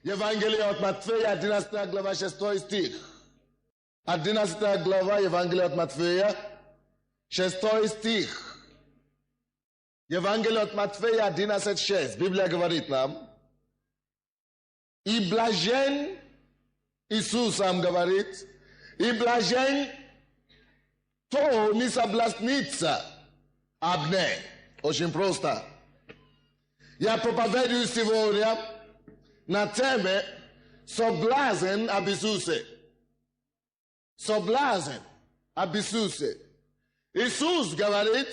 Евангелие от Матфея, 11 глава, 6 стих. 11 глава Евангелия от Матфея, 6 стих. Евангелие от Матфея 11:6. Библия говорит нам. И блажен, Иисус сам говорит, и блажен, кто не соблазнится об ней. Очень просто. Я проповедую сегодня на теме соблазн об Иисусе. Соблазн об Иисусе. Иисус говорит,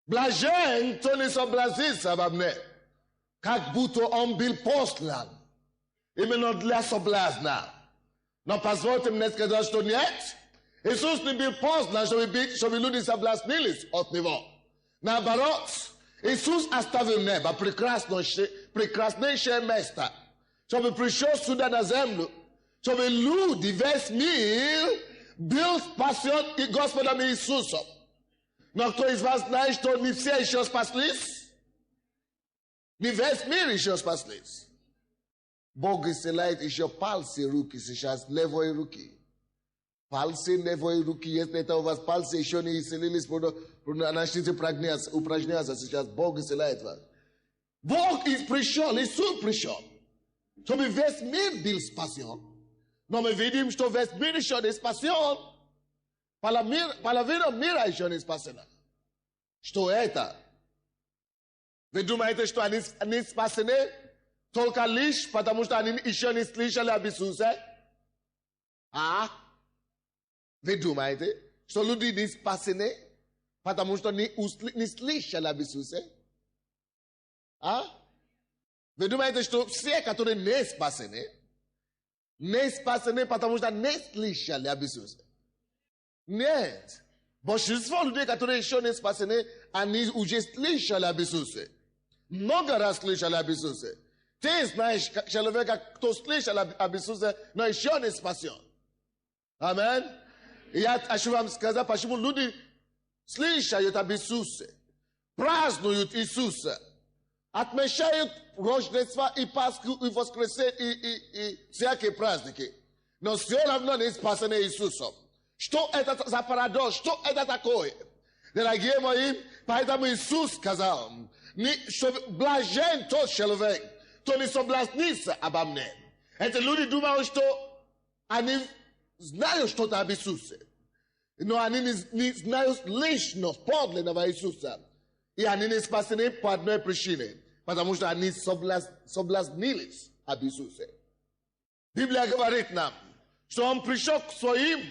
блажен, кто не соблазнится обо мне. Как будто он был послан именно для соблазна. Но позвольте мне сказать, что нет. Иисус не был послан, чтобы люди соблазнились от него. Наоборот, Иисус оставил небо, прекраснейшее место, чтобы пришел сюда на землю, чтобы люди, весь мир был спасен и Господом Иисусом. Но кто из вас знает, что не все еще спаслись? Не весь мир еще спаслись. Бог исцеляет еще пальцы руки сейчас, левой руки. Пальцы левой руки, если это у вас пальцы еще не исцелились, начните упражняться сейчас, Бог исцеляет вас. Бог пришел, Иисус пришел, чтобы весь мир был спасен. Но мы видим, что весь мир еще не спасен. Половина мира еще не спасена. Что это? Вы думаете, что они спасены только лишь потому, что они еще не слышали об Иисусе? А? Вы думаете, что люди не спасены потому, что не слышали об Иисусе? А? Вы думаете, что все, которые не спасены, потому что не слышали об Иисусе? Нет. Большинство людей, которые еще не спасены, они уже слышали об Иисусе. Много раз слышали об Иисусе. Ты знаешь человека, кто слышал об Иисусе, но еще не спасен. Аминь. И я хочу вам сказать, почему люди слышат об Иисусе, празднуют Иисуса, отмечают Рождество и Пасху, и Воскресенье, и всякие праздники, но все равно не спасены Иисусом. Что это за парадокс? Что это такое? Дорогие мои, поэтому Иисус сказал, что блажен тот человек, кто не соблазнится обо мне. Эти люди думают, что они знают что-то об Иисусе, но они не знают лично, подлинного Иисуса. И они не спасены по одной причине, потому что они соблазнились об Иисусе. Библия говорит нам, что он пришел к своим,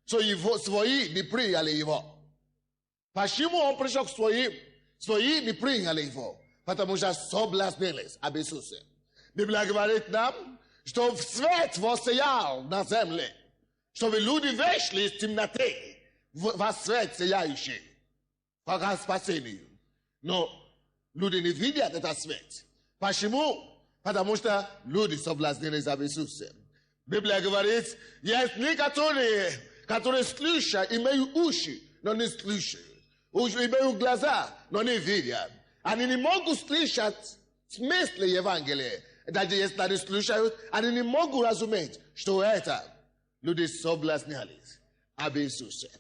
что свои не приняли его. Почему он пришел к своим? Свои не приняли его, потому что соблазнились об Иисусе. Библия говорит нам, что свет воссиял на земле, чтобы люди вышли из темноты во свет сияющий, к спасению. Но люди не видят этот свет. Почему? Потому что люди соблазнились об Иисусе. Библия говорит, есть некоторые, которые слышат, имеют уши, но не слышат. Имеют глаза, но не видят. Они не могут слышать смысл Евангелия. Даже если они слушают, они не могут разуметь, что это. Люди соблазнялись об Иисусе.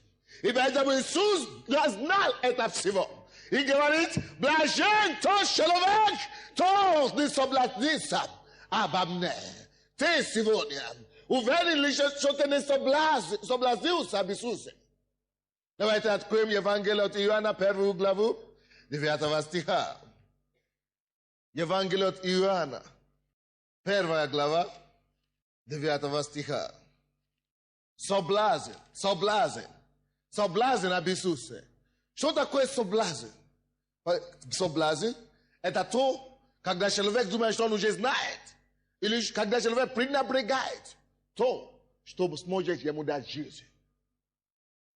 И поэтому Иисус знал это всего. И говорит, блажен тот человек, кто не соблазнится обо мне. Ты сегодня уверен лишь, что ты не соблазнился об Иисусе. Давайте откроем Евангелие от Иоанна, 1 главу, 9 стиха. Евангелие от Иоанна, 1 глава, 9 стиха. Соблазн об Иисусе. Что такое соблазн? Соблазн – это то, когда человек думает, что он уже знает, или когда человек пренебрегает то, что сможет ему дать жизнь.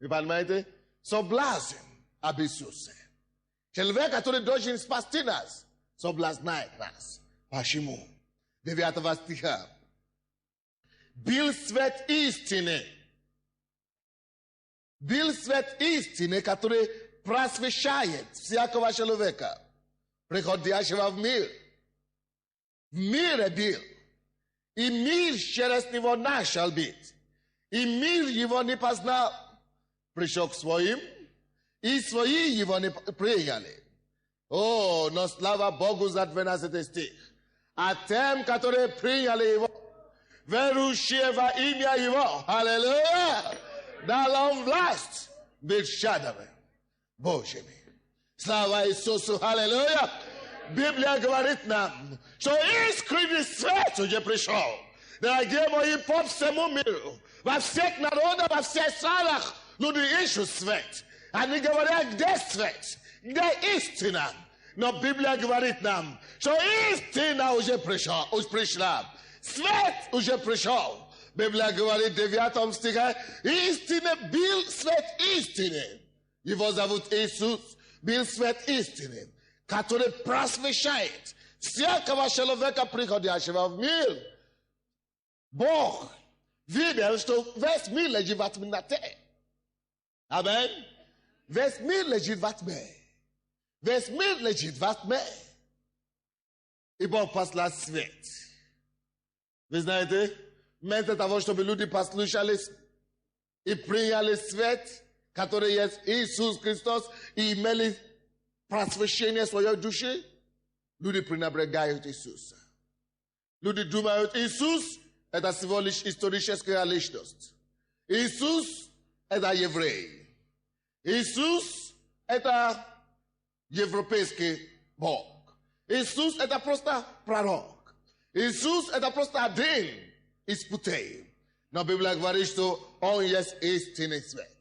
Вы понимаете? Соблазн об Иисусе. Человек, который должен спасти нас, соблазняет нас. Почему? 9 стиха. Был свет истины. Был свет истины, который просвещает всякого человека, приходящего в мир. Мир бил. И мир через него начал бить. И мир его не познал. Пришел к своим, и свои его не приняли. О, но слава Богу за 12 стих. А тем, которые приняли его, верующие во имя его, аллилуйя, дал он власть быть чадами Божьими. Слава Иисусу, аллилуйя. Библия говорит нам, что искренний свет уже пришел. Дорогие мои, по всему миру, во всех народах, во всех странах люди ищут свет. Они говорят, где свет, где истина. Но Библия говорит нам, что истина уже пришла. Свет уже пришел. Библия говорит в 9 стихе, истина был свет истины. Его зовут Иисус, был свет истины, который просвещает всякого человека, приходящего в мир. Бог видел, что весь мир лежит в темноте. Амин. Весь мир лежит во тьме. Весь мир лежит во тьме. И Бог послал свет. Вы знаете, вместо того, чтобы люди послушались и приняли свет, который есть Иисус Христос, и имели просвещение своей души, люди пренебрегают Иисуса. Люди думают, Иисус – это всего лишь историческая личность. Иисус – это еврей. Иисус – это европейский Бог. Иисус – это просто пророк. Иисус – это просто один из путей. Но Библия говорит, что Он есть истинный свет.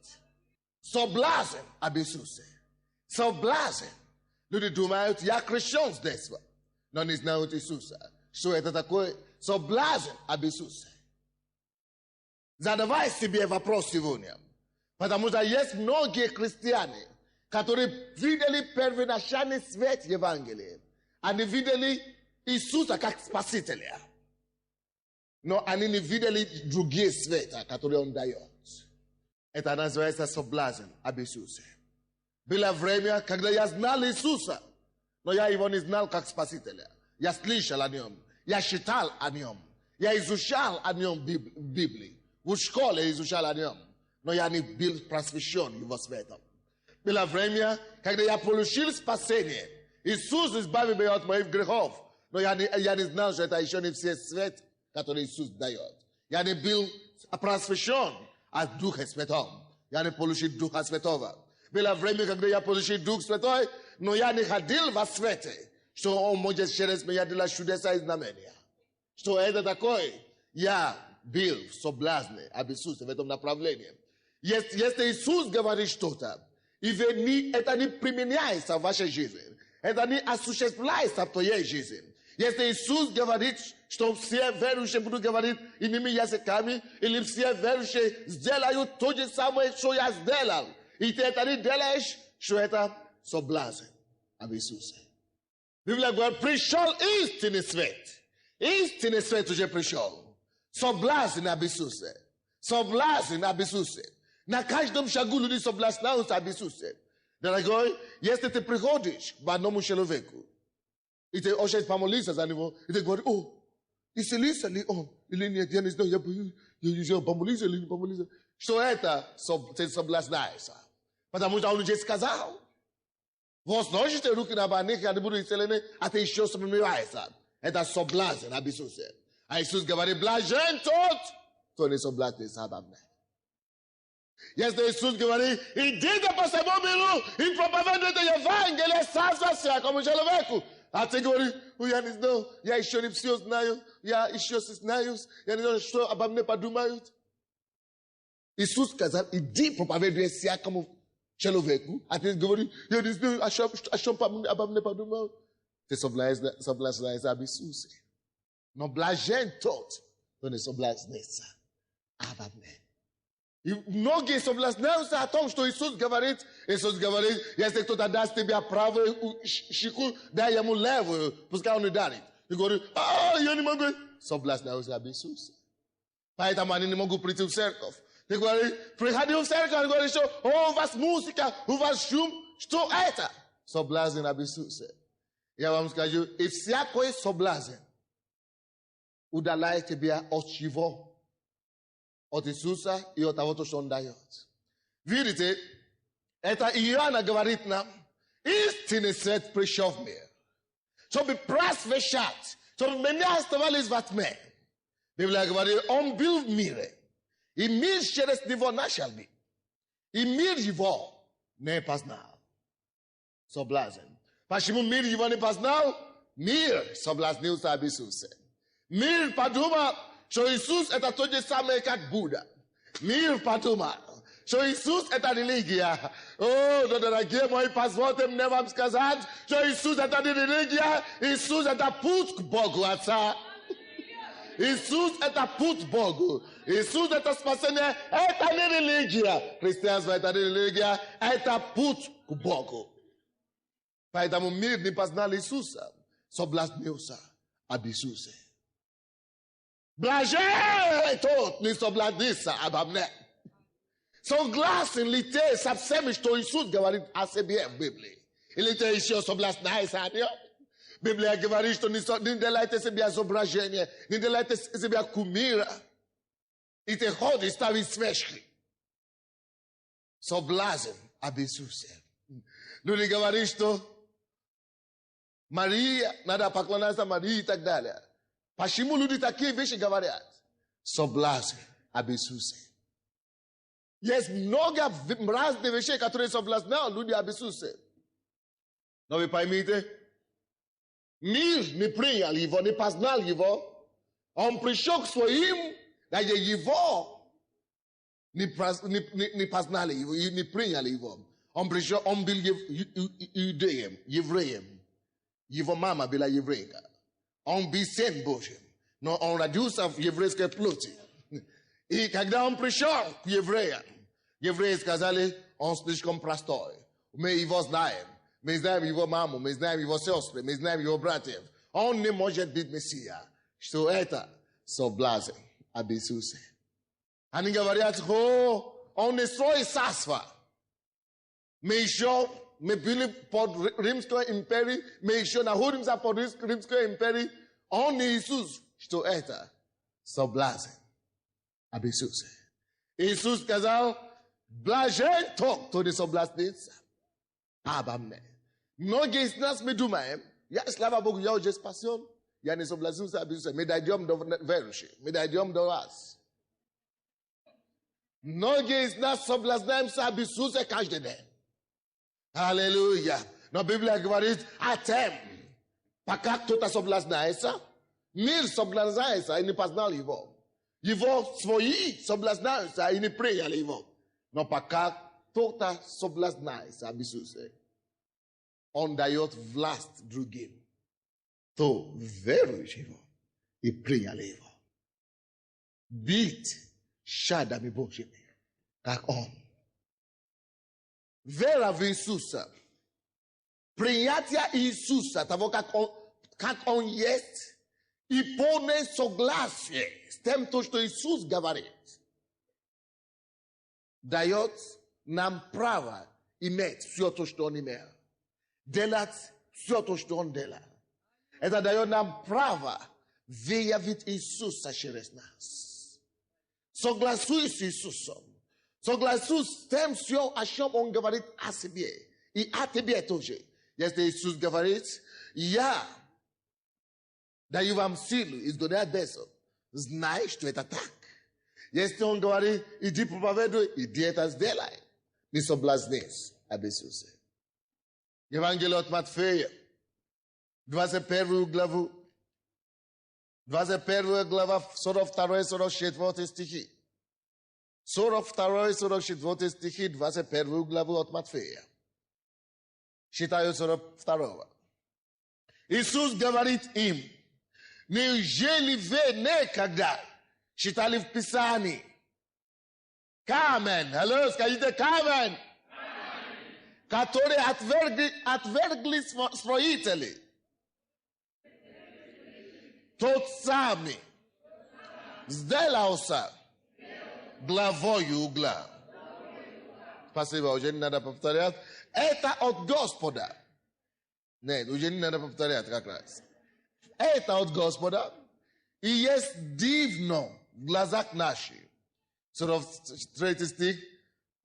Соблазн об Иисусе. Соблазн. Люди думают, я крещен с детства, но не знают Иисуса. Что это такое? Соблазн об Иисусе. Задавай себе вопрос сегодня. Потому что есть многие христиане, которые видели первоначальный свет Евангелия. Они видели Иисуса как Спасителя. Но они не видели другие света, которые Он дает. Это называется соблазн об Иисусе. Было время, когда я знал Иисуса, но я его не знал как Спасителя. Я слышал о Нем, я читал о Нем, я изучал о Нем в Библии, в школе изучал о Нем, но я не был просвещен Его светом. Было время, когда я получил спасение. Иисус избавил меня от моих грехов, но я не знал, что это еще не все свет, который Иисус дает. Я не был просвещен от Духа Святого. Я не получил Духа Святого. Было время, когда я получил Дух Святой, но я не ходил во свете, что Он может через меня делать чудеса и знамения. Что это такое? Я был в соблазне об Иисусе в этом направлении. Если Иисус говорит что-то, и это не применяется в вашей жизни, это не осуществляется в твоей жизни. Если Иисус говорит, что все верующие будут говорить иными языками, или все верующие сделают то же самое, что я сделал, и ты это не делаешь, что это соблазн об Иисусе. Библия говорит, пришел истинный свет. Истинный свет уже пришел. Соблазн об Иисусе. Соблазн об Иисусе. На каждом шагу люди соблазняются об Иисусе. Дорогой, если ты приходишь к одному человеку, и ты хочешь помолиться за него, и ты говоришь, исцелится ли он? Или нет, я не знаю, я помолиться или не помолиться. Что это? Ты соблазняешься. Потому что он уже сказал. Возложите руки на больных, и они будут исцелены, а ты еще сомневаешься. Это соблазн об Иисусе. А Иисус говорит, блажен тот, кто не соблазнится обо мне. Если Иисус говорит, идите по всему миру и проповедуйте Евангелие царства всякому человеку. А ты говоришь, я не знаю, я еще не все знаю, я еще стесняюсь, я не знаю, что обо мне подумают. Иисус сказал, иди проповедуй всякому человеку, а ты говоришь, я не знаю, а что обо мне подумают. Ты соблазняешься об Иисусе. Но блажен тот, кто не соблазнится обо мне. И многие соблазняются о том, что Иисус говорит, если кто-то даст тебе правую щеку, дай ему левую, пускай он ударит. И говорит, я не могу. Соблазняются об Иисусе. Поэтому они не могут прийти в церковь. Ты говоришь, приходи в церковь, и говоришь, что у вас музыка, у вас шум. Что это? Соблазн об Иисусе. Я вам скажу, и всякий соблазн udalai tebia ochivo. Otisusa i otavoto shondayot. Vidite, eta iana gavaritna, istine svet prishov mir. Så be pras veshat, så meni astavalis vatme. Biblia gavarit ombild mire. I mir sheres nivo nashalbi. I mir jivo ne pasnal. So blazen. Pashimu mir jivo ne pasnal, mir so blaznil sabisuse. Mir paduma, so Jesus eta toje same kak Buddha. Mir paduma. So Jesus eta religia. Oh, dona gie moi pasvotem nevam skazat. So Jesus eta religia, Jesus eta put bogu atsa. Jesus eta put bogu. Jesus eta spasene eta religia. Christians vai eta religia eta put bogu. Pai da mir ni pasnal Isusa. So blasneusa abisuse. Blaje tot ni so bladisa abamne. So glas in lite sapsemish to Isus gavarit ACBF Bibli. Ilite isio so blas na isadio. Biblia gavarit to ni de laite se bia zobrajenie, ni de laite se bia kumira. Ite hod stavi sveshki. So blazen abisuse. No li gavarit to Maria, nada paklanasa Maria tak dalea. Pashimulu ditaki vishi gavariat. So blazen abisuse. Yes, noga mraz de veche katore so blas now ludi abisuse. No vi paimite. Mir ni pria livo ni pasnal livo. On prishok swoim da je livo ni pasnal livo ni pria livo. On prishok on bil judeem, Jevreem. Jivo mama bila Jevrejka. On bi sen Božem. No on radius of jewreјske pluti. I когда он пришел к евреям, евреи сказали, он слишком простой. Мы его знаем. Мы знаем его маму, мы знаем его сестры, мы знаем его братьев. Он не может быть Мессия. Что это? Соблазн об Иисусе. Они говорят, он не строит царство. Мы были под Римской империей, мы еще находимся под Римской империей. Он не Иисус. Что это? Соблазн об Иисусе. Иисус сказал, блажен тот, кто не соблазнится обо мне. Многие из нас мы думаем, я, слава Богу, я уже спасен, я не соблазнился об Иисусе. Мы дойдем до верующих, мы дойдем до вас. Многие из нас соблазняемся об Иисусе каждый день. Аллилуйя. Но Библия говорит о тем, пока кто-то соблазняется, мир соблазняется и не познал его. Его свои соблазняются и не приняли его. Но пока кто-то соблазняется об Иисусе, он дает власть другим, то веруют его и приняли его. Быть чадами Божьими, как он. Вера в Иисуса, принятие Иисуса, того, как он есть, и полное согласие с тем, что Иисус говорит, дает нам право иметь все то, что Он имел. Делать все то, что Он делал. Это дает нам право выявить Иисуса через нас. Согласуюсь с Иисусом. Согласуюсь с тем, все, о чем Он говорит о себе. И о тебе тоже. Если Иисус говорит, я даю вам силу изгонять бесов. Знай, что это так. Если Он говорит, иди проповедуй, иди это сделай. Не соблазнись об Иисусе. Евангелие от Матфея, 21 главу, 21 глава, 42-44 стихи. 42-44 стихи, 21 главу от Матфея. Считаю 42. Иисус говорит им, неужели вы никогда читали в Писании? Камень, алло, скажите камень, который отвергли строители. Тот самый сделался главой угла. Спасибо, уже не надо повторять. Это от Господа. Нет, уже не надо повторять как раз. Это от Господа. И есть дивно в глазах наших. 43 стих.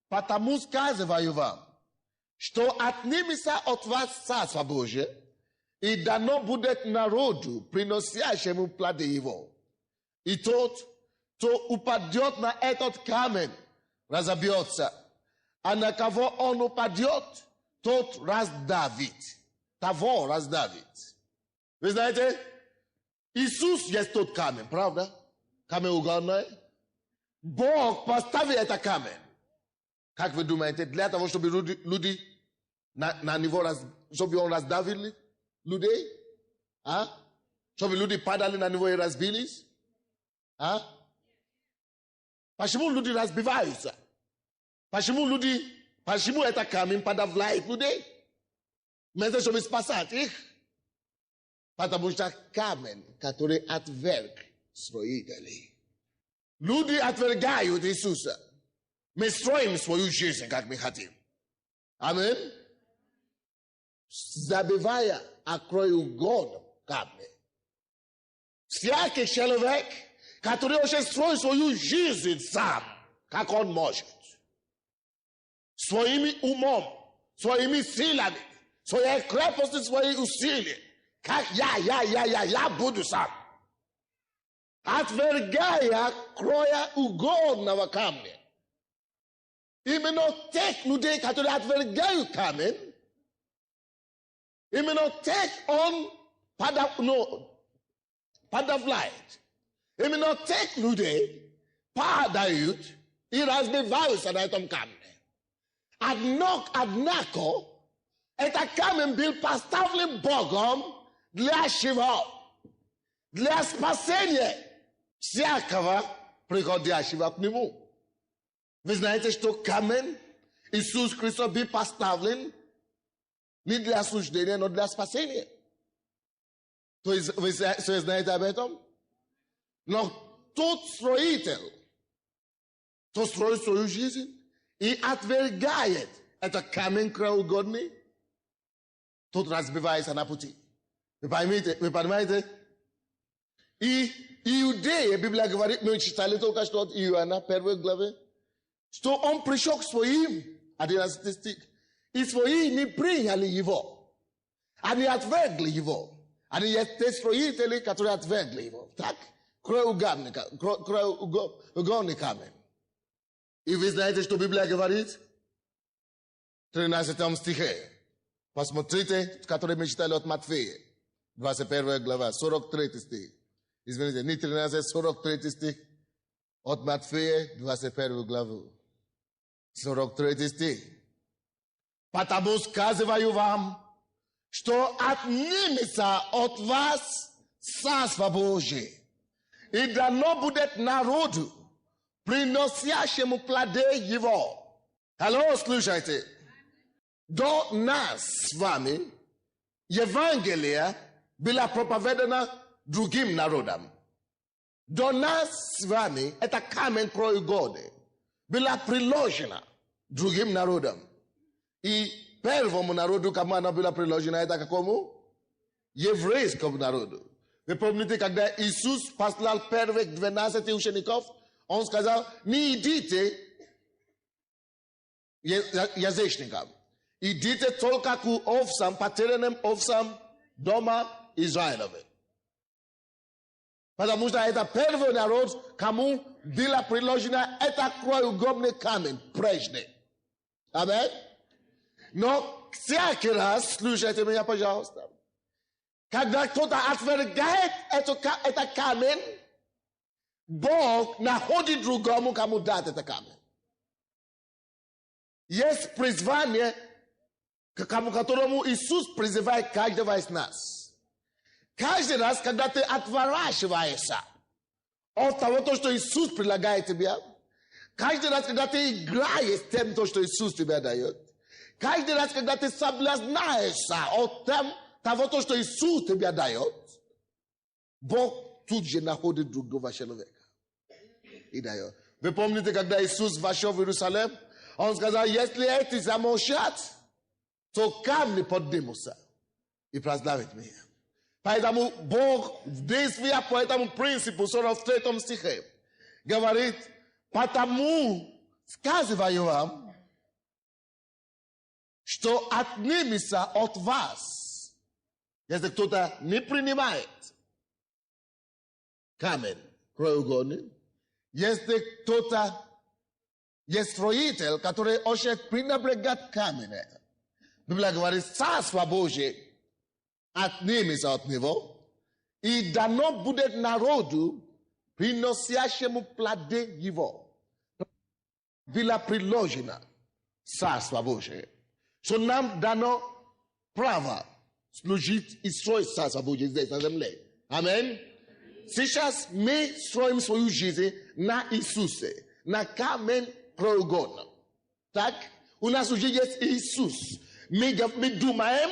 Потому сказываю вам, что отнимется от вас Царство Божие, и дано будет народу, приносящему плоды его. И тот, кто упадет на этот камень, разобьется, а на кого он упадет, тот раздавит. Того раздавит. Вы знаете, Иисус есть тот камень, правда? Камень угольный. Бог поставил этот камень. Как вы думаете, для того, чтобы люди на него, чтобы он раздавил людей? А? Чтобы люди падали на него и разбились? А? Почему люди разбиваются? Почему это камень подавляет людей? Вместо чтобы спасать их? Потому что камень, который отверг строителей. Люди отвергают Иисуса. Мы строим свою жизнь, как мы хотим. Аминь. Забивая о краеугольном камне. Всякий человек, который уже строит свою жизнь сам, как он может. Своими умом, своими силами, своей крепостью, свои усилия. Как я буду сам. Отвергая краеугольного камня. Именно тех людей, которые отвергают камень, именно тех он подавляет. Именно тех людей падают и разбиваются на этом камне. Однако, этот камень был поставлен Богом для чего? Для спасения всякого приходящего к Нему. Вы знаете, что камень Иисус Христос был поставлен не для осуждения, но для спасения. То есть вы знаете об этом? Но тот строитель, кто строит свою жизнь и отвергает этот камень краеугольный, тот разбивается на пути. Вы понимаете? И Иудея, Библия говорит, мы читали только что от Иоанна, 1 главе, что он пришел к своим, 11 стих, и свои не приняли его. Они отвергли его. Они есть те строители, которые отвергли его. Так? Краеугольный камень. И вы знаете, что Библия говорит? В 13 стихе. Посмотрите, который мы читали от Матфея. 21 глава, 43 стих. Извините, не 13, 43 стих. От Матфея, 21 главу. 43 стих. Потому сказываю вам, что отнимется от вас Царство Божие, и дано будет народу, приносящему плоды его. Алло, слушайте. До нас с вами Евангелие было проповедано другим народам. До нас с вами это камень краеугольный было приложено другим народам. И первому народу, кому оно было приложено, это какому? Еврейскому народу. Вы помните, когда Иисус послал первых 12 учеников, он сказал, не идите язычникам. Идите только к овцам, потерянным овцам дома Израилевы. Потому что это первый народ, кому было приложено это краеугольный камень прежде. Аминь. Но всякий раз, слушайте меня, пожалуйста, когда кто-то отвергает этот камень, Бог находит другому, кому дать этот камень. Есть призвание, к которому Иисус призывает каждого из нас. Каждый раз, когда ты отворачиваешься от того, что Иисус предлагает тебе, каждый раз, когда ты играешь с тем, что Иисус тебе дает, каждый раз, когда ты соблазнаешься от того, что Иисус тебе дает, Бог тут же находит другого человека и дает. Вы помните, когда Иисус вошел в Иерусалим, он сказал, если эти замолчат, то камни поднимутся и прославят меня. Поэтому Бог действия по этому принципу 43 стихе говорит, потому сказываю вам, что отнимется от вас, если кто-то не принимает камень краеугольный, если кто-то есть строитель, который очень пренебрегает камень. Библия говорит, Царство Божие отнимется от него, и дано будет народу, приносящему плоды его. Была приложена Царство Божие. Что нам дано право служить и строить Царство Божие здесь на земле. Аминь. Сейчас мы строим свою жизнь на Иисусе, на камень краеугольном. Так? У нас уже есть Иисус. Мы думаем,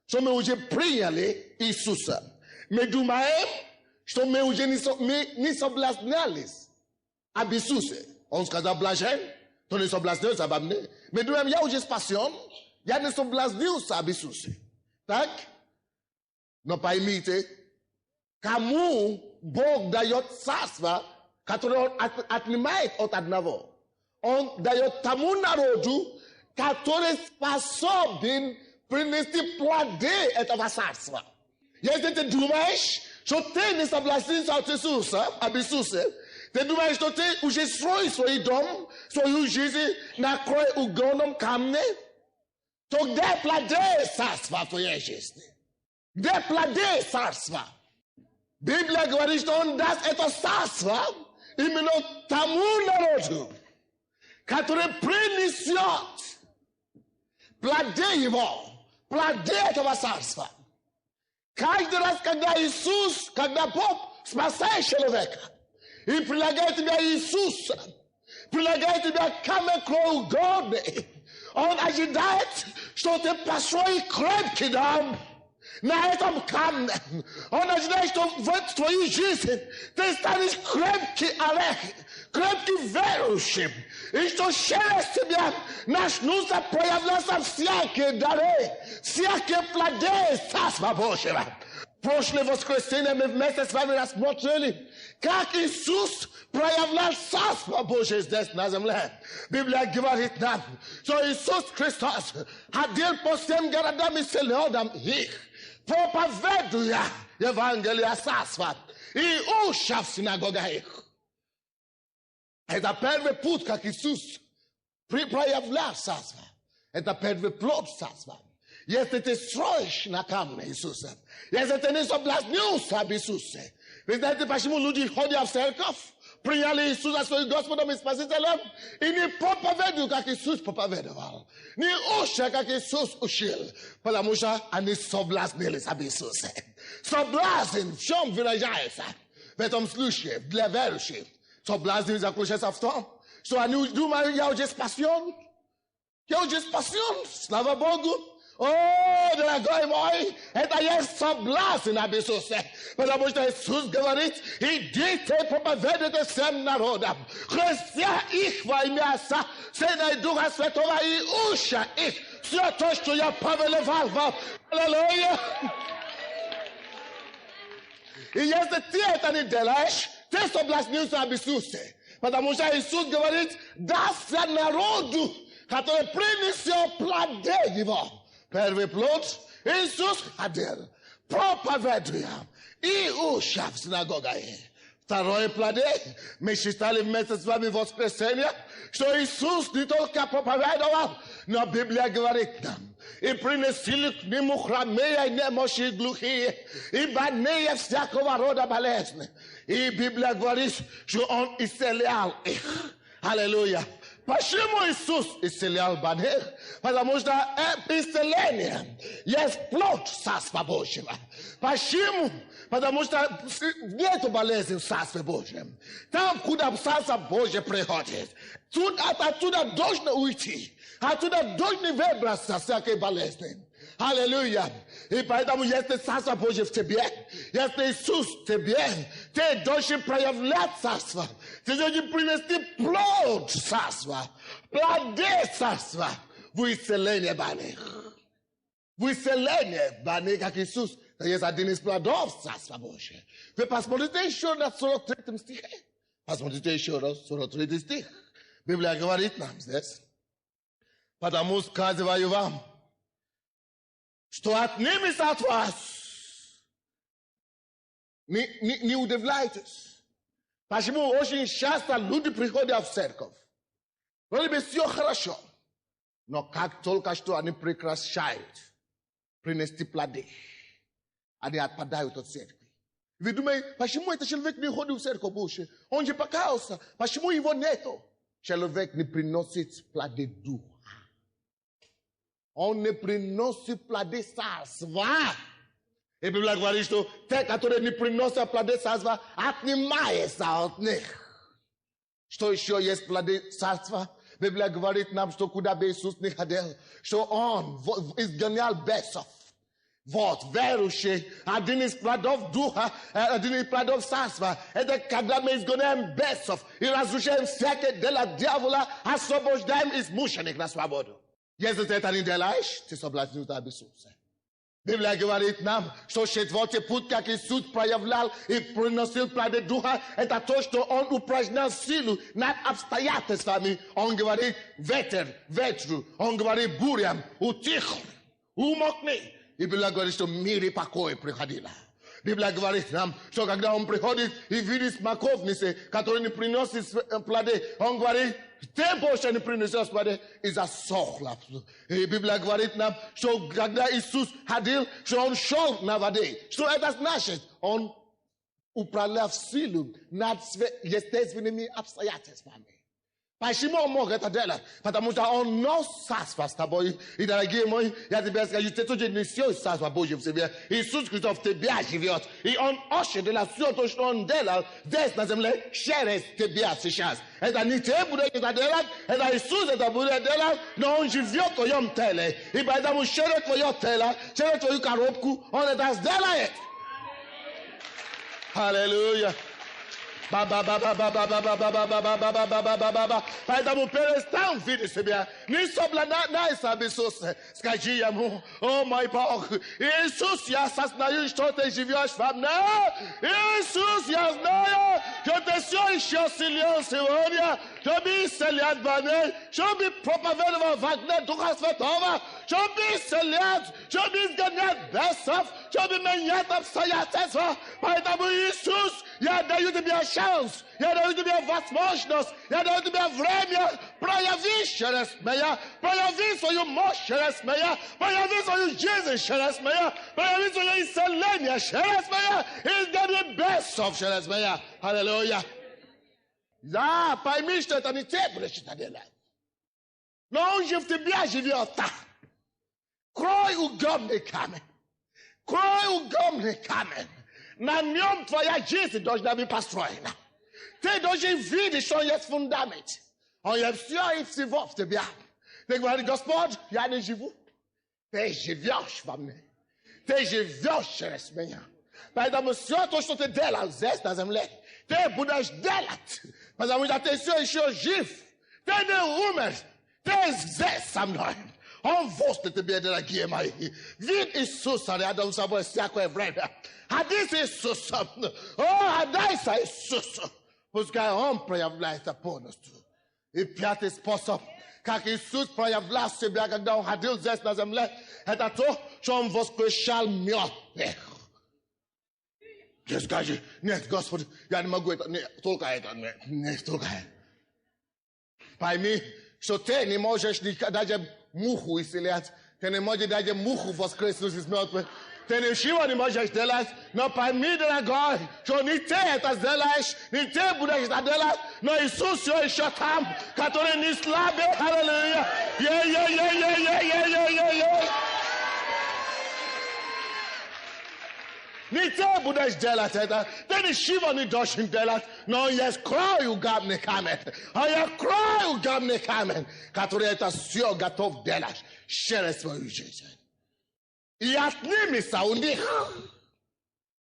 что мы уже приняли Иисуса. Мы думаем, что мы уже не соблазнялись об Иисусе. Он сказал, блажен, кто не соблазнился об мне. Мы думаем, я уже спасен, я не соблазнился об Иисусе. Так? Но поймите, кому Бог дает царство, которое Он отнимает от одного? Он дает тому народу, который способен принести плоды этого царства. Если ты думаешь, что ты не соблазнился от Иисуса, об Иисусе, ты думаешь, что ты уже строишь свой дом, свою жизнь на краеугольном камне, то где плоды царства в твоей жизни? Где плоды царства? Библия говорит, что Он даст это царство именно тому народу, который принесет плоды его, плоды этого царства. Каждый раз, когда Иисус, когда Бог спасает человека и прилагает тебя Иисуса, прилагает тебя камень краеугольный, Он ожидает, что ты построишь крепкий дом на этом камне. Он ожидает, что в твою жизнь ты станешь крепкий орех, крепкий верующим, и что через тебя начнутся проявляться всякие дары, всякие плоды Царства Божьего. Прошлое воскресенье мы вместе с вами рассмотрели, как Иисус проявлял Царство Божие здесь на земле. Библия говорит нам, что Иисус Христос ходил по всем городам и селам их, проповедуя Евангелие Царства и уча в синагогах их. Это первый путь, как Иисус проявлял Царство. Это первый плод Царства. Если ты строишь на камне Иисуса, если ты не соблазнился об Иисусе, вы знаете, почему люди ходят в церковь, приняли Иисуса своим Господом и Спасителем, и не проповедуют, как Иисус проповедовал, не учат, как Иисус учил, потому что они соблазнились об Иисусе. Соблазн в чем выражается? В этом случае, для верующих, соблазн заключается в том, что они думают, я уже спасен, слава Богу. О, дорогой мой, это есть соблазн об Иисусе. Потому что Иисус говорит, идите, проповедуйте всем народам, крестя их во имя Отца, Сына и Духа Святого, и уча их все то, что я повелевал вам. Аллилуйя! И если ты это не делаешь, ты соблазнился об Иисусе. Потому что Иисус говорит, дастся народу, который принесет плоды его. Первый плод Иисус ходил, проповедуя и уча в синагогах. Второе плоды мы читали вместе с вами в воскресенье, что Иисус не только проповедовал, но Библия говорит нам, и принесли к нему хромые, и немощи, и глухие, и больные всякого рода болезни. И Библия говорит, что Он исцелял их. Аллилуйя. Почему Иисус исцелял больных? Потому что исцеление есть плод Царства Божьего. Почему? Потому что нет болезни в Царстве Божьем. Там, куда Царство Божье приходит, оттуда должно уйти. Оттуда должны выбраться всякие болезни. Аллилуйя. И поэтому, если Царство Божье в тебе, если Иисус в тебе, ты должен проявлять Царство. Ты должен принести плод Царства, плоды Царства в исцеление больных. В исцеление больных, как Иисус jest один из плодов Царства Божия. Вы посмотрите еще на 43 стихе. Посмотрите еще раз 43 стих. Библия говорит нам здесь. Потому сказываю вам, что отнимется от вас. Не удивляйтесь. Почему очень часто люди приходят в церковь. Вроде бы все хорошо. Но как только что они прекращают принести плоды, они отпадают от церкви. Вы думаете, почему этот человек не ходит в церковь больше? Он же покаялся. Почему его нету? Человек не приносит плоды духа. Он не приносит плоды царства. И Библия говорит, что те, которые не приносят плоды царства, отнимаются от них. Что еще есть плоды царства? Библия говорит нам, что куда бы Иисус не ходил, что Он изгонял бесов. Вот, верующий, один из плодов духа, один из плодов царства, это когда мы изгоняем бесов и разрушаем всякое дело дьявола, освобождаем измученных на свободу. Если ты это не делаешь, ты соблазнился об Иисусе. Библия говорит нам, что четвертый путь, как Иисус проявлял и приносил плоды духа, это то, что Он упражнял силу над обстоятельствами. Он говорит ветру, Он говорит бурям, утихни, умолкни. И Библия говорит, что мир и покой приходило. Библия говорит нам, что когда Он приходит и видит смоковницы, которые не приносят плоды, Он говорит, ты больше не принесешь плоды, и засохла. И Библия говорит нам, что когда Иисус ходил, что Он шел на воде. Что это значит? Он управлял силу над естественными обстоятельствами. Почему Он мог это делать? Потому что Он нес царство с тобой. И, дорогие мои, я тебе скажу, ты тоже несешь царство Божье в себе. Иисус Христос в тебя живет. И Он осуществляет все то, что Он делал здесь на земле, через тебя сейчас. Это не ты будешь это делать, это Иисус это будет делать, но Он живет в твоем теле. И поэтому через твое тело, через твою коробку, Он это сделает. Аллилуйя. Поэтому перестань видеть себя. Не соблазняйся об Иисусе. Скажи Ему, о мой Бог, Иисус, я сознаю, что Ты живешь во мне. Иисус, я знаю, что Ты все еще силен сегодня, чтобы исцелять больных, чтобы проповедовал в огне Духа Святого, чтобы исцелять, чтобы изгонять бесов, чтобы менять обстоятельства. Поэтому, Иисус, я даю тебе шанс, я даю тебе возможность, я даю тебе время, прояви через меня, прояви свою мощь через меня, прояви свою жизнь через меня, прояви свое исцеление через меня, изгони бесов через меня. Аллилуйя. Да, пойми, что это не ты будешь это делать. Но Он же в тебе живет. Крой угомный камень. Крой угомный камень. На нем твоя жизнь должна быть построена. Ты должен видеть, что есть фундамент. Он есть все и всего в тебе. Ты говоришь, Господь, я не живу. Ты живешь во мне. Ты живешь через меня. Поэтому все то, что ты делал здесь на земле, ты будешь делать. Потому что ты все еще жив. Ты не умер. Ты здесь со мной. Он возле тебя, дорогие мои. Вид Иисуса рядом с собой всякое время. Ходи с Иисусом. Отдайся Иисусу. Пускай Он проявляется полностью. И пятый способ, как Иисус проявлял себя, когда Он ходил здесь на земле, это то, что Он воскрешал мертвых. Ты скажи, нет, Господи, я не могу это, нет, только это, нет, только это. Пойми, что ты не можешь даже муху исцелять, ты не можешь даже муху воскреснуть из мертвых. Ты ничего не можешь делать, но пойми, дорогой, что не ты это сделаешь, не ты будешь это делать, но Иисус все еще там, который не слабый, аллилуйя. Не ты будешь делать это, ты ничего не должен делать, но есть край угодный камень, а я край угодный камень, который это все готов делать через свою жизнь. И отнимется у них.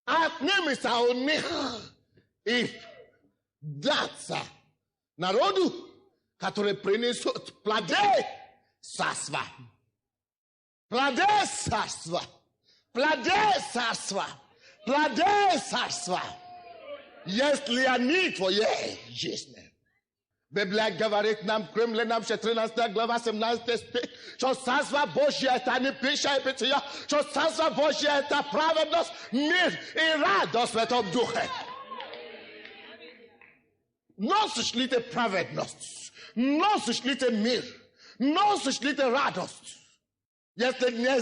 Отнимется у них. И даться народу, который принесут плоды царства. Плоды царства. Plade sarsva. Plade sarsva. Jest lianit for ye. Yes, name. Biblia gavarit nam kremle nam shetrinas da glava semnas teste. Čo sarsva Božia ta ni piša epitia. Čo sarsva Božia ta pravednost, mir i radost v tom duche. Nosiš li te pravednost, nosiš li te mir, nosiš li te radost. Jeste nie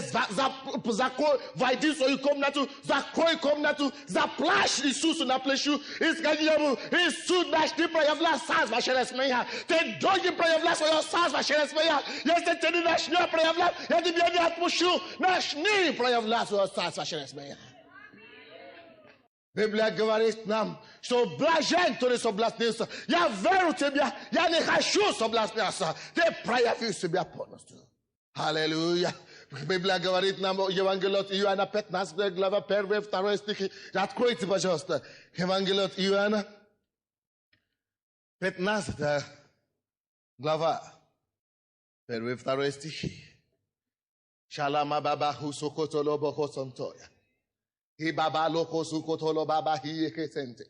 zakoj wajdi swoją komnatu, zakoj komnatu, zaplasz Isusu na pleszu i skazuje mu, Isus nasz ty projawla sazwa через меня. Ty drogi projawla swoją sazwa через меня. Jeste ty nasz nie projawla, ja тебе не отпущу, наш не projawla своего сазва через меня. Библия говорит нам, что блажен, кто не соблазнился. Я верю в тебя, я не хочу соблазняться. Ты прояви себя полностью. Аллилуйя. Библия говорит нам, Евангелие от Иоанна, 15 глава, 1, 2 стихи. Откройте, пожалуйста, Евангелие от Иоанна, 15 глава, 1, 2 стихи. Шалама баба хусокотоло бохосонтоя. Hi baba loko sukotolo baba hi ekesente.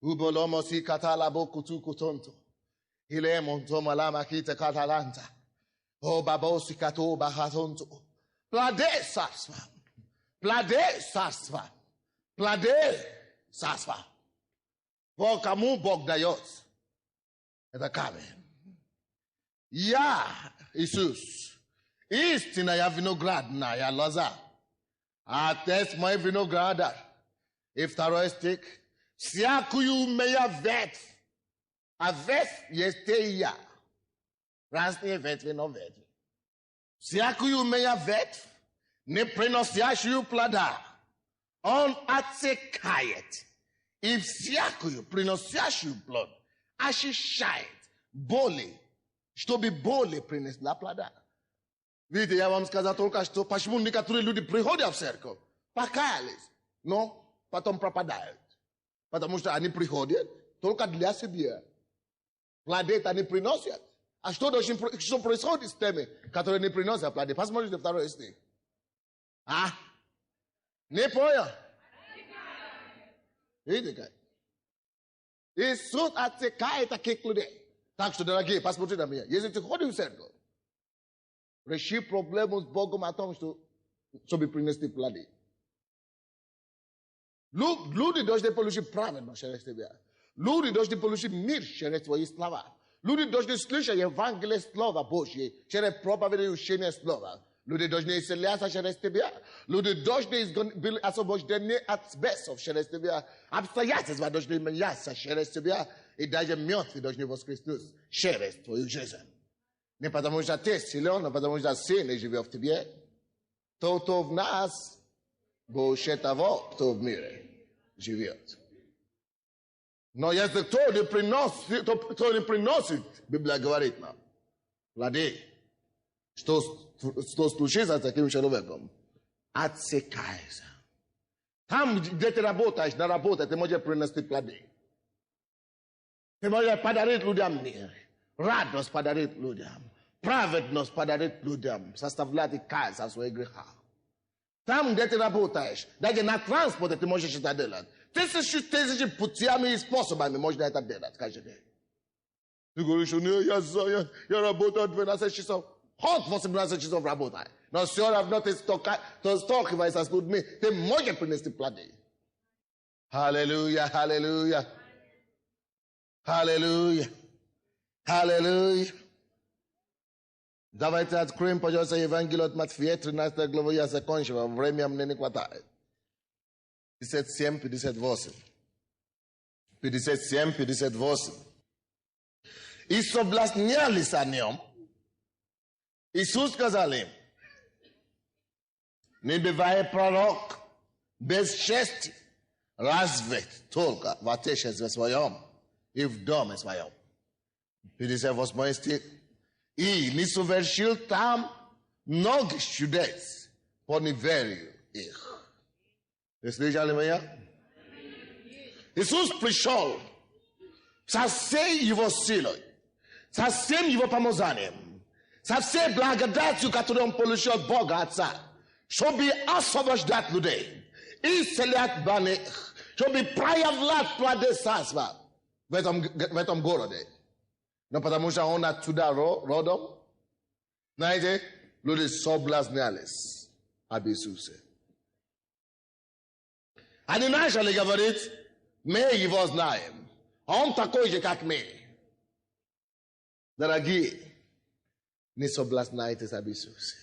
Ubolomo si katala boku tukutonto. Ile monto malama kite katalanta. O babo si kato bahatonto. Plade sasva. Plade sasva. Plade sasva. Vokamu bogdayot. Eta kame. Ja, Isus. Istina ya vinogradna ya loza. Até mãe vinogradar. Iftaroistic. Se a cuiu meia vet. A vet esteia. Rasne vet no vet. Se a cuiu meia vet. Ne pronunciatiu plada. On atsekayet. If se a cuiu pronunciatiu blood. Ashi shait. Bole. Что би более принесла плода. Видите, я вам сказал только что, почему некоторые люди приходят в церковь, покаялись, но потом пропадают. Потому что они приходят только для себя. Плоды они приносят. А что происходит с теми, которые не приносят плоды? Посмотрите второй стих. А? Не понял? Видите как? Иисус отсекает таких людей. Так что, дорогие, посмотрите на меня. Если ты ходишь в церковь, реши проблему с Богом о том, чтобы принести плоды. Люди должны получить праведность через тебя. Люди должны получить мир через твои слова. Люди должны слышать Евангелие Слова Божье через проповедь учения Слова. Люди должны исцеляться через тебя. Люди должны быть освобождены от бесов через тебя. Обстоятельства должны меняться через тебя. И даже мертвые должны воскреснуть через твою жизнь. Не потому что ты силен, а потому что сильный живет в тебе. То в нас больше того, кто в мире живет. Но если кто не приносит, Библия говорит нам, плоды, что случится с таким человеком? Отсекается. Там, где ты работаешь, на работе, ты можешь принести плоды. Ты можешь подарить людям мир. Радость подарит людям. Праведность подарит людям. Составлять кайф о своих грехах. Там, где ты работаешь, даже на транспорте ты можешь это делать. Тысячи путями и способами можно это делать каждый день. Ты говоришь, я работаю 12 часов. Хоть 18 часов работай. Но все равно ты сталкиваешься с людьми. Ты можешь принести плоды. Аллилуйя, аллилуйя. Аллилуйя. Аллилуйя. Давайте откроем, пожалуйста, Евангелие от Матфея, 13 главу, я закончил, время мне не хватает. 57, 58. 57, 58. И соблазнялись о нем. Иисус сказал им, не бывает пророк без чести, разве только в отечестве своем и в доме своем. 58 стих. И не совершил там многих чудес по неверию их. Вы слышали меня? Иисус пришел со всей его силой, со всем его помазанием, со всей благодатью, которую он получил от Бога Отца, Should be asobash dat today. Iseliat bane. Should be praia vlat to de sasva. Vetom gorode. No patamusha ona tuda rodom. Naide lode soblas neales. Abisuse. And in actually gavarit, me he was naim. On takoje kak me. Daragi. Ni soblas naites abisuse.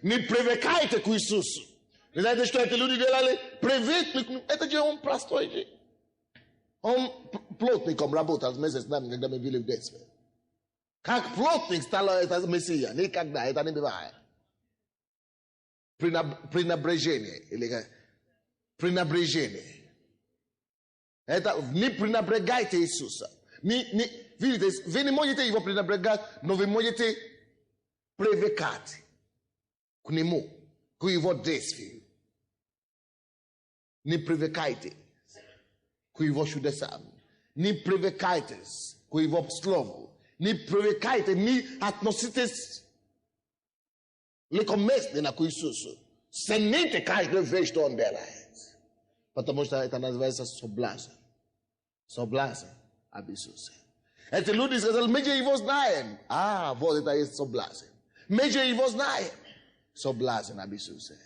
Ni prevekaite cu Isus. Ne знаете, что эти люди делали? Привыкли. Это же он простой же. Он плотником работал вместе с нами, когда мы были в детстве. Как плотник стал это Мессия. Никогда это не бывает. Пренебрежение. Или пренебрежение. Это не пренебрегайте Иисуса. Видите, вы не можете его пренебрегать, но вы можете привыкать к нему, к его действию. Не привыкайте к его чудесам. Не привыкайтесь к его слову. Не привыкайте, не относитесь легкомысленно к Иисусу. Цените каждую вещь, что он делает. Потому что это называется соблазн. Соблазн об Иисусе. Эти люди сказали, мы же его знаем. А, вот это есть соблазн. Мы же его знаем. Соблазн об Иисусе.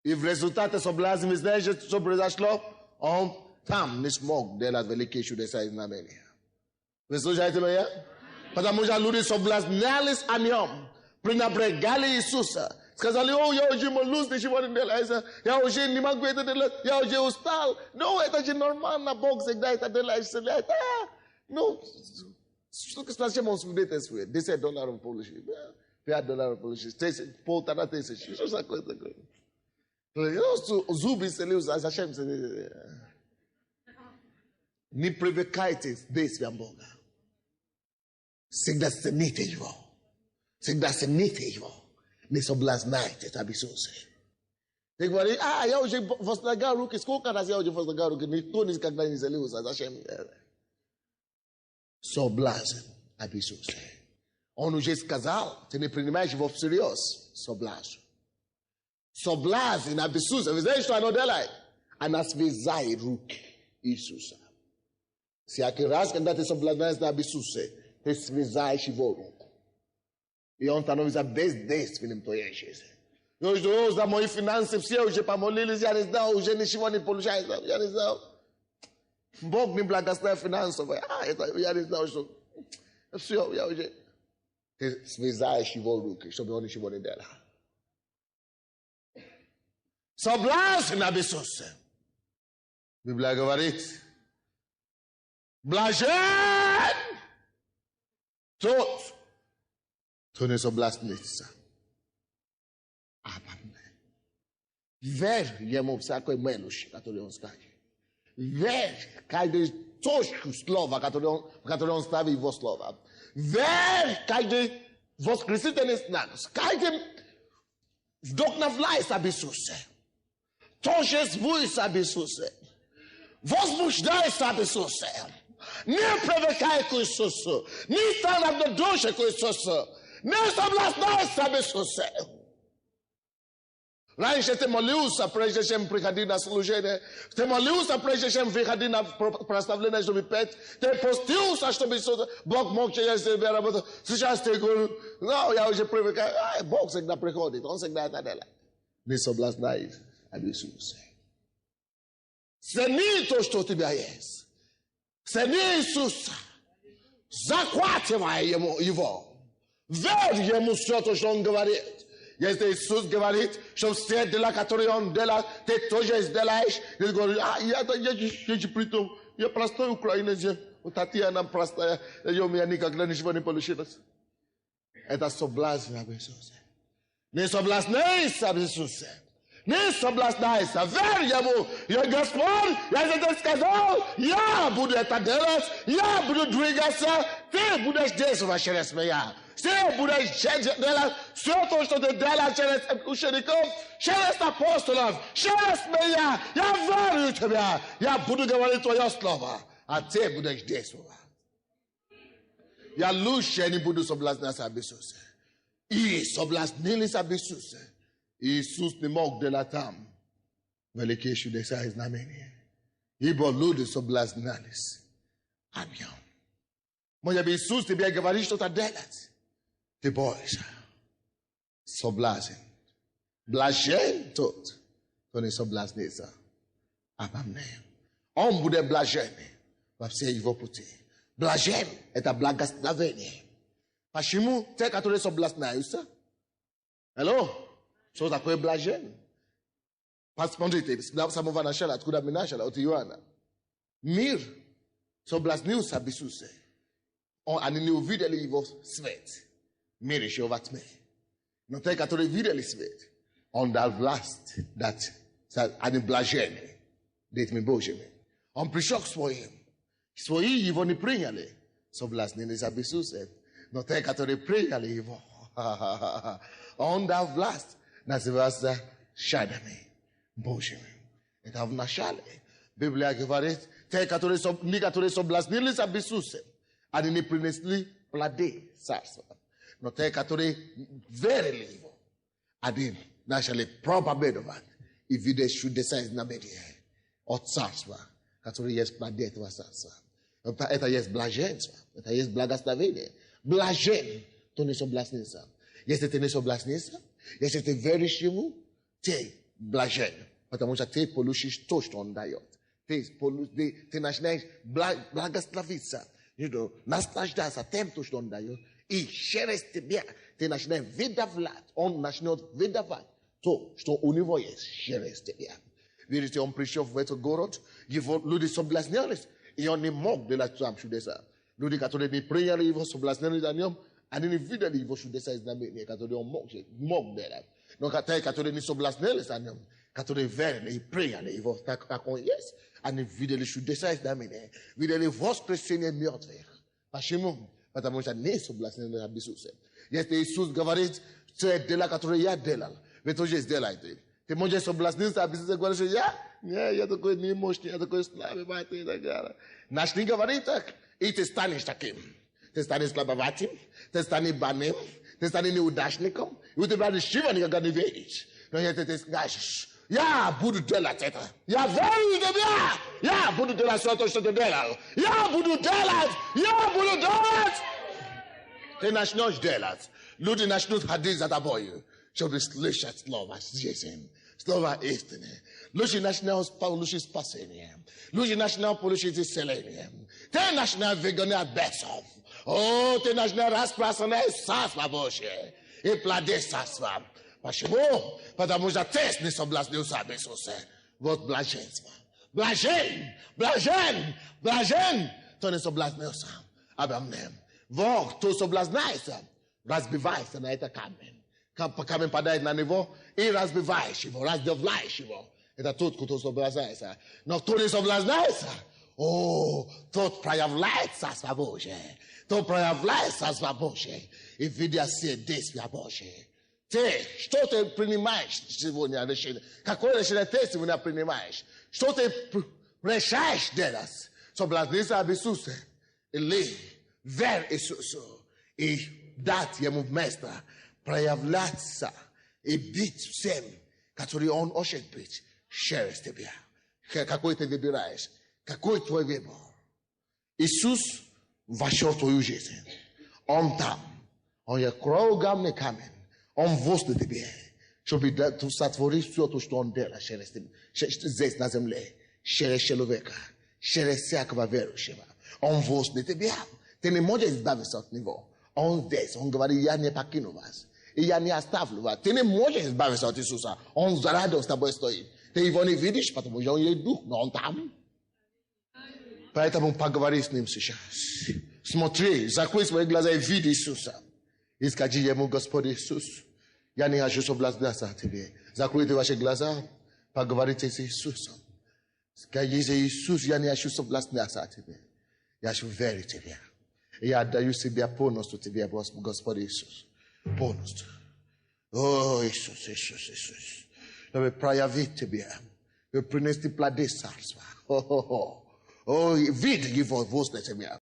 И в результате соблазна, знаете, что произошло? Он там не смог делать великие чудеса и знамения. Вы слушаете меня? Потому что люди соблазнялись о нем, пренебрегали Иисуса. Сказали, я уже молюсь, ничего не делается, я уже не могу это делать, я уже устал. Ну, это же нормально, Бог всегда это делает. Ну, что зачем он свидетельствует? $10 получили, $5 получили, $1,500. Что такое? Зубы исцелился, зачем? Не привыкайтесь к действиям Бога. Всегда цените его. Всегда цените его. Не соблазнайтесь об Иисусе. Ты говоришь, я уже возлагал руки. Сколько раз я уже возлагал руки? Никто никогда не исцелился. Зачем? Соблазн об Иисусе. Он уже сказал, ты не принимаешь его всерьез. Соблазн. Соблазн об Иисусе. Вы знаете, что оно делает? Она связает руки Иисуса. Всякий раз, когда ты соблазняешься об Иисусе, ты связаешь его руку. И он становится бездейственным в твоей жизни. Ну, за мои финансы все уже помолились, я не знал, уже ничего не получается, я не знал. Бог не благословил финансово. Это я не знал, что... Все, я уже... Ты связаешь его руки, чтобы он ничего не делал. Соблазн об Иисусе. Библия говорит, блажен тот, кто не соблазнится. Верь ему всякой мелочи, которую он скажет. Верь каждую точку слова, которую он ставит в его слово. Верь каждый воскресительный знак. Каждый вдохновляйся об Иисусе. Торжествуйся об Иисусе. Возбуждайся об Иисусе. Не привыкай к Иисусу. Не стань равнодушен к Иисусу. Не соблазняйся об Иисусе. Раньше ты молился, прежде чем приходить на служение. Ты молился, прежде чем выходить на прославление, чтобы петь. Ты постился, чтобы Бог мог через тебя работать. Сейчас ты говоришь, я уже привыкаю. Бог всегда приходит, Он всегда это делает. Не соблазняйся об Иисусе. Цени то, что у тебя есть. Цени Иисуса. Захватывай его. Верь ему все то, что Он говорит. Если Иисус говорит, что все дела, которые Он делает, ты тоже сделаешь. Ты говоришь, я же притом, я простой украинец, вот Татьяна простая, у меня никогда ничего не получилось. Это соблазн об Иисусе. Не соблазняйся об Иисусе. Не соблазняйся, верь ему. Я Господь, я тебе сказал, я буду это делать, я буду двигаться, ты будешь действовать через меня. Ты будешь делать все то, что ты делаешь через учеников, через апостолов, через меня. Я верю в тебя. Я буду говорить твое слово, а ты будешь действовать. Я лучше не буду соблазняться об Иисусе. И соблазнились об Иисусе. Iisus ne mok de la tam. Velike și de sa znamenie. Ibo lude soblaznalis. Amion. Moja bi Iisus te bia gavarish tot adelat. Te boys. Soblazin. Blajen tot. Tone soblazneza. Abamne. Om bude blajene. Vapse ivo puti. Blajen eta blagas lavenie. Pashimu te katore soblaznaiusa. Hello? So ta kwe blajen. Pas pondite, samova na shala, tkuda minashala, oti yuana. Mir, soblaznaiusa bisuse. On anini uvideli ivo svet. Mir is vatme. No te katore videli svet. On that last, that ani blajene. Det mi bojeme. On prishok swoim. Swoi ivo ni prijale. Soblaznaiusa bisuse. No te katore prijale ivo. On that last, nazivasa shadame. Bojeme. Et avna shale. Biblia gevaret. Te katore ni katore soblaznaiusa bisuse. Ani ni prinesli plade sarsa. No te katore very livo. Adin nashale proper bed of it. If you should decide na bed here. Ot sarsa. Katore yes plade to sarsa. Eta yes blajen. Eta yes blagas davene. Blajen. Tone soblaznaiusa. Este te ne soblaznaiusa. Este very shimu. Te blajen. Потому te polușiști toști on daiot. Te nașnești blagas tlavița. You know, nastaš da sa tem toști on daiot. I šereste bia. Te nașnești vida vlat. On nașnești vida vlat. To, što univo je šereste bia. Vidite, on prišel v to gorod. Ljudi soblaznaiulis. I on ne mog de la tuam šudesa. Ljudi katore ne prijali ivo soblaznaiulis da njom. Ani ni videli ivo šudesa znamenje. Katore on mog de la. No katore ni soblaznaiulis da njom. Katore verne i prijali ivo takon yes. Ani videli šudesa znamenje. Videli vos creștini mjotver. Pașimum. Потому что не собlaznaiulis da bisuse. Este Iisus gavarit ce de la katore ia de la. Vetoje de la ite. Te monge soblaznaiulis da bisuse goare ja. Ja to koji ni mošti, ja to koji slave bate da gara. Naš ni gavarit tak. I te staniš takim. Te stani slabavatim, te stani banem, te stani neudašnikom, i u te brani šivanika ga ne vediš. No jete te skažeš. Ja budu delat eta. Ja verujte ja. Ja budu delat sve to što te delal. Ja budu delat. Te naš delat. Ljudi načnut hadis za taboju. Što bi slišat slova zjesem. Slova istine. Ljudi načnut poluši spasenje. Ljudi načnut poluši ziselenje. Te načnut veganea besov. O, te nașnea rasprasane sasva Bože. I plade sasva. Почему? Потому что тест не соблазнился Иисуса. Вот блаженство. Блажен. То не соблазнился. Обо мне. Вот, кто соблазняется, разбивается на это камень. Камень падает на него и разбиваешь его, раздевляешь его. Это тот, кто соблазняется. Но кто не соблазняется, о, тот проявляет Царство Божие. Тот проявляет Царство Божие. И видя все действия Божие. Ты, что ты принимаешь сегодня решение? Какое решение ты сегодня принимаешь? Что ты решаешь делать? Соблазниться об Иисусе. Или верь Иисусу. И дать ему место проявляться. И быть всем, который он хочет быть через тебя. Какой ты выбираешь? Какой твой выбор? Иисус вошел в твою жизнь. Он там. Он є кругом камень. Он возле тебе. Щоб сотворити все, то, что он делает здесь на земле. Через человека. Через всякого верующего. Он возле тебя. Ты не можешь избавиться от него. Он здесь. Он говорит, я не покину вас. И я не оставлю вас. Ты не можешь избавиться от Иисуса. Он рядом с тобой стоит. Ты его не видишь, потому что он есть дух, но он там. Поэтому поговори с ним сейчас. Смотри, закрой свои глаза и види Иисуса. И скажи ему, Господь Иисус, я не хочу соблазняться от тебя. Закройте ваши глаза, поговорите с Иисусом. Скажите, Иисус, я не хочу соблазняться от тебя. Я хочу верить в тебя. И я отдаю себя полностью тебе, Господь Иисус. Полностью. О, Иисус. Чтобы проявить тебя. И принести плоды царства. О, види его возле тебя.